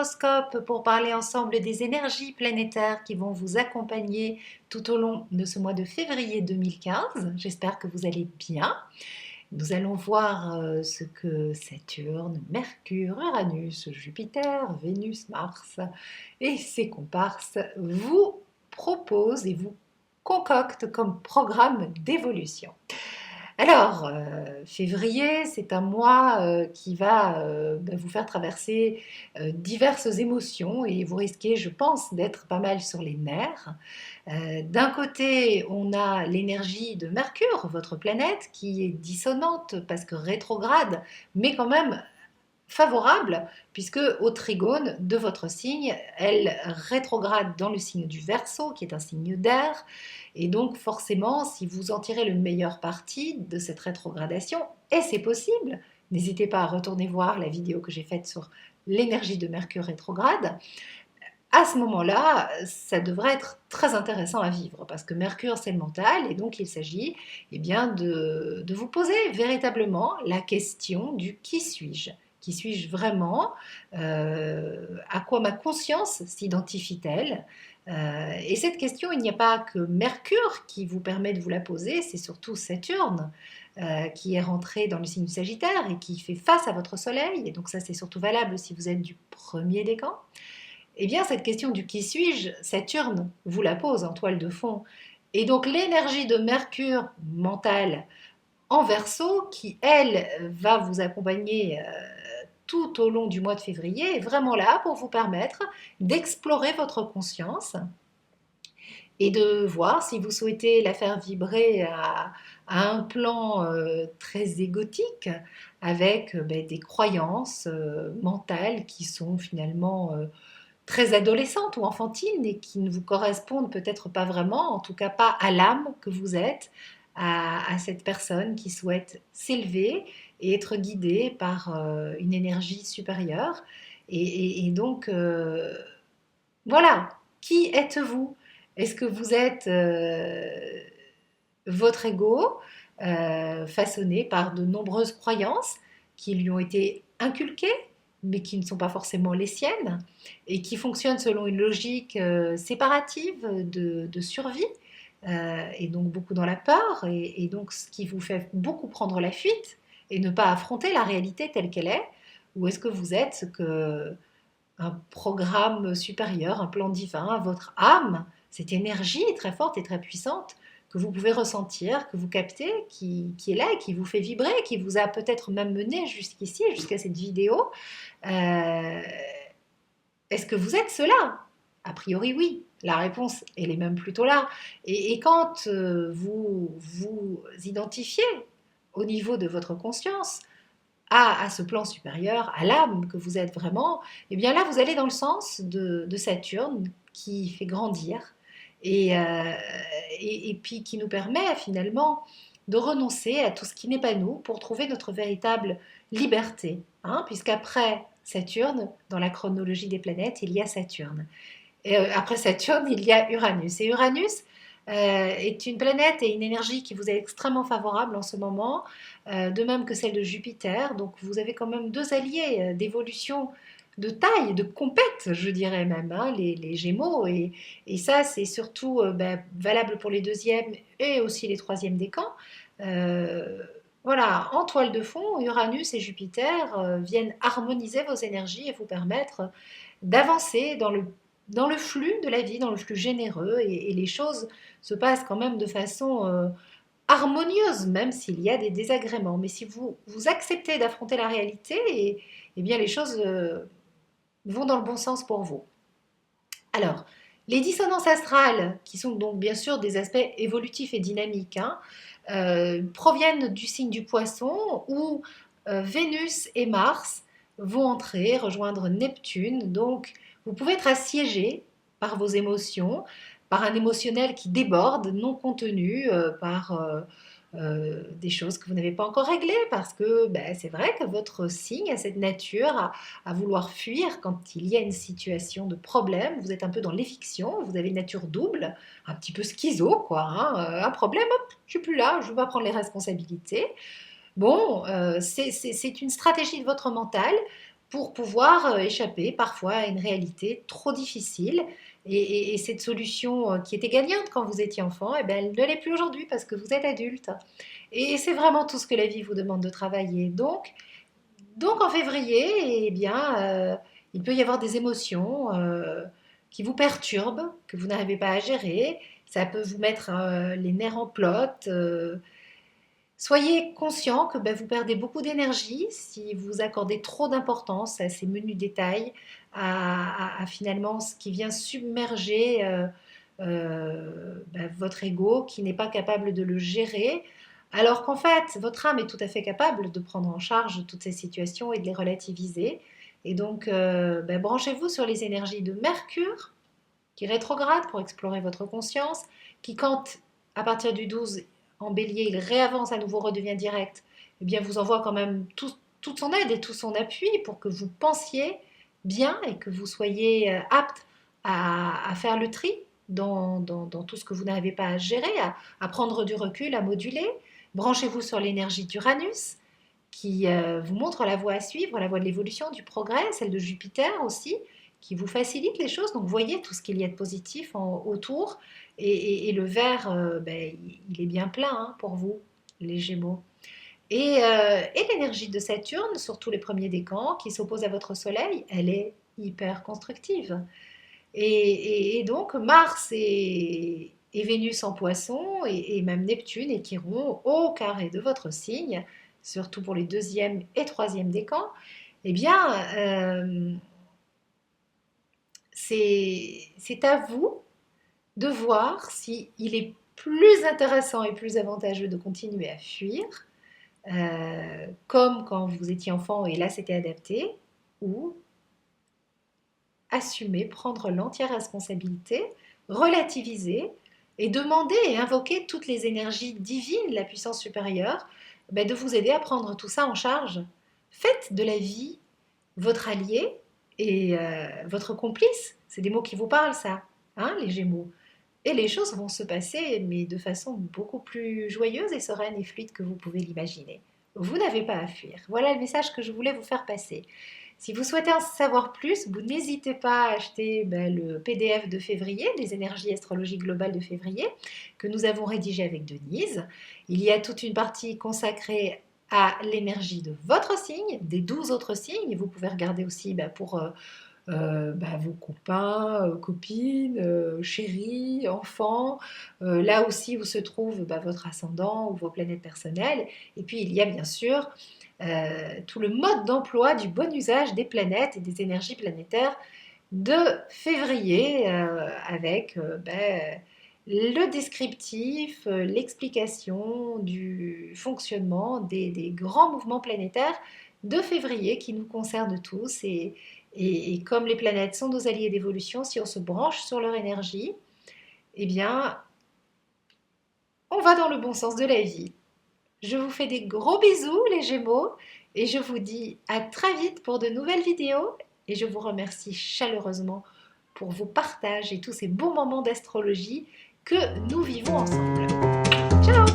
horoscope pour parler ensemble des énergies planétaires qui vont vous accompagner tout au long de ce mois de février 2015. J'espère que vous allez bien. Nous allons voir ce que Saturne, Mercure, Uranus, Jupiter, Vénus, Mars et ses comparses vous proposent et vous concoctent comme programme d'évolution. Alors, février, c'est un mois qui va vous faire traverser diverses émotions et vous risquez, je pense, d'être pas mal sur les nerfs. D'un côté, on a l'énergie de Mercure, votre planète, qui est dissonante parce que rétrograde, mais quand même favorable, puisque au trigone de votre signe, elle rétrograde dans le signe du Verseau, qui est un signe d'air, et donc forcément, si vous en tirez le meilleur parti de cette rétrogradation, et c'est possible, n'hésitez pas à retourner voir la vidéo que j'ai faite sur l'énergie de Mercure rétrograde, à ce moment-là, ça devrait être très intéressant à vivre parce que Mercure, c'est le mental et donc il s'agit bien, de vous poser véritablement la question du qui suis-je? Qui suis-je vraiment? À quoi ma conscience s'identifie-t-elle? Et cette question, il n'y a pas que Mercure qui vous permet de vous la poser, c'est surtout Saturne qui est rentré dans le signe du Sagittaire et qui fait face à votre Soleil. Et donc ça, c'est surtout valable si vous êtes du premier décan. Eh bien, cette question du qui suis-je, Saturne vous la pose en toile de fond. Et donc, l'énergie de Mercure mentale en Verseau, qui, elle, va vous accompagner tout au long du mois de février, est vraiment là pour vous permettre d'explorer votre conscience et de voir si vous souhaitez la faire vibrer à un plan très égotique, avec des croyances mentales qui sont finalement très adolescentes ou enfantines et qui ne vous correspondent peut-être pas vraiment, en tout cas pas à l'âme que vous êtes, à cette personne qui souhaite s'élever et être guidée par une énergie supérieure. Et donc, voilà, qui êtes-vous? Est-ce que vous êtes votre ego, façonné par de nombreuses croyances qui lui ont été inculquées, mais qui ne sont pas forcément les siennes, et qui fonctionnent selon une logique séparative de survie, et donc beaucoup dans la peur, et donc ce qui vous fait beaucoup prendre la fuite et ne pas affronter la réalité telle qu'elle est, ou est-ce que vous êtes ce que un programme supérieur, un plan divin, votre âme, cette énergie très forte et très puissante que vous pouvez ressentir, que vous captez, qui est là et qui vous fait vibrer, qui vous a peut-être même mené jusqu'ici, jusqu'à cette vidéo. Euh, Est-ce que vous êtes cela? A priori, oui. La réponse, elle est même plutôt là. Et quand vous vous identifiez au niveau de votre conscience à ce plan supérieur, à l'âme que vous êtes vraiment, et bien là, vous allez dans le sens de Saturne qui fait grandir et, euh, et puis qui nous permet finalement de renoncer à tout ce qui n'est pas nous pour trouver notre véritable liberté. Hein, puisqu'après Saturne, dans la chronologie des planètes, il y a Saturne. Et après Saturne, il y a Uranus. Et Uranus est une planète et une énergie qui vous est extrêmement favorable en ce moment, de même que celle de Jupiter. Donc vous avez quand même deux alliés d'évolution de taille, de compète, je dirais même, hein, les Gémeaux. Et ça, c'est surtout valable pour les deuxièmes et aussi les troisièmes décans. Euh, voilà, en toile de fond, Uranus et Jupiter viennent harmoniser vos énergies et vous permettre d'avancer dans le flux de la vie, dans le flux généreux, et les choses se passent quand même de façon harmonieuse, même s'il y a des désagréments. Mais si vous acceptez d'affronter la réalité, et bien les choses vont dans le bon sens pour vous. Alors, les dissonances astrales, qui sont donc bien sûr des aspects évolutifs et dynamiques, hein, proviennent du signe du Poisson où Vénus et Mars vont entrer, rejoindre Neptune. Donc, vous pouvez être assiégé par vos émotions, par un émotionnel qui déborde, non contenu, par des choses que vous n'avez pas encore réglées, parce que c'est vrai que votre signe a cette nature à vouloir fuir quand il y a une situation de problème. Vous êtes un peu dans l'effiction, vous avez une nature double, un petit peu schizo, quoi. Hein. Un problème, hop, je suis plus là, je ne veux pas prendre les responsabilités. Bon, c'est une stratégie de votre mental pour pouvoir échapper parfois à une réalité trop difficile. Et cette solution qui était gagnante quand vous étiez enfant, eh ben, elle ne l'est plus aujourd'hui parce que vous êtes adulte. Et c'est vraiment tout ce que la vie vous demande de travailler. Donc en février, eh bien, il peut y avoir des émotions qui vous perturbent, que vous n'arrivez pas à gérer. Ça peut vous mettre les nerfs en plâtre. Soyez conscient que ben, vous perdez beaucoup d'énergie si vous accordez trop d'importance à ces menus détails, à finalement ce qui vient submerger ben, votre ego qui n'est pas capable de le gérer, alors qu'en fait, votre âme est tout à fait capable de prendre en charge toutes ces situations et de les relativiser. Et donc, ben, branchez-vous sur les énergies de Mercure, qui rétrograde pour explorer votre conscience, qui quand, à partir du 12, en bélier, il réavance à nouveau, redevient direct, eh bien, vous envoie quand même toute son aide et tout son appui pour que vous pensiez bien et que vous soyez apte à faire le tri dans tout ce que vous n'arrivez pas à gérer, à prendre du recul, à moduler. Branchez-vous sur l'énergie d'Uranus qui vous montre la voie à suivre, la voie de l'évolution, du progrès, celle de Jupiter aussi, qui vous facilite les choses. Donc voyez tout ce qu'il y a de positif autour et le verre, ben, il est bien plein hein, pour vous, les Gémeaux. Et l'énergie de Saturne, surtout les premiers décans, qui s'oppose à votre Soleil, elle est hyper constructive. Et donc Mars et Vénus en Poisson et même Neptune et Chiron au carré de votre signe, surtout pour les deuxième et troisième décans, eh bien, c'est à vous de voir s'il est plus intéressant et plus avantageux de continuer à fuir, comme quand vous étiez enfant et là c'était adapté, ou assumer, prendre l'entière responsabilité, relativiser et demander et invoquer toutes les énergies divines, la puissance supérieure, ben de vous aider à prendre tout ça en charge. Faites de la vie votre allié et votre complice. C'est des mots qui vous parlent, ça, hein, les Gémeaux. Et les choses vont se passer, mais de façon beaucoup plus joyeuse et sereine et fluide que vous pouvez l'imaginer. Vous n'avez pas à fuir. Voilà le message que je voulais vous faire passer. Si vous souhaitez en savoir plus, vous n'hésitez pas à acheter le PDF de février, les énergies astrologiques globales de février, que nous avons rédigé avec Denise. Il y a toute une partie consacrée à l'énergie de votre signe, des 12 autres signes. Vous pouvez regarder aussi pour vos copains, copines, chéris, enfants, là aussi où se trouve votre ascendant ou vos planètes personnelles. Et puis il y a bien sûr tout le mode d'emploi du bon usage des planètes et des énergies planétaires de février avec le descriptif, l'explication du fonctionnement des grands mouvements planétaires de février qui nous concernent tous et comme les planètes sont nos alliés d'évolution, si on se branche sur leur énergie, eh bien, on va dans le bon sens de la vie. Je vous fais des gros bisous les Gémeaux et je vous dis à très vite pour de nouvelles vidéos et je vous remercie chaleureusement pour vos partages et tous ces bons moments d'astrologie que nous vivons ensemble. Ciao!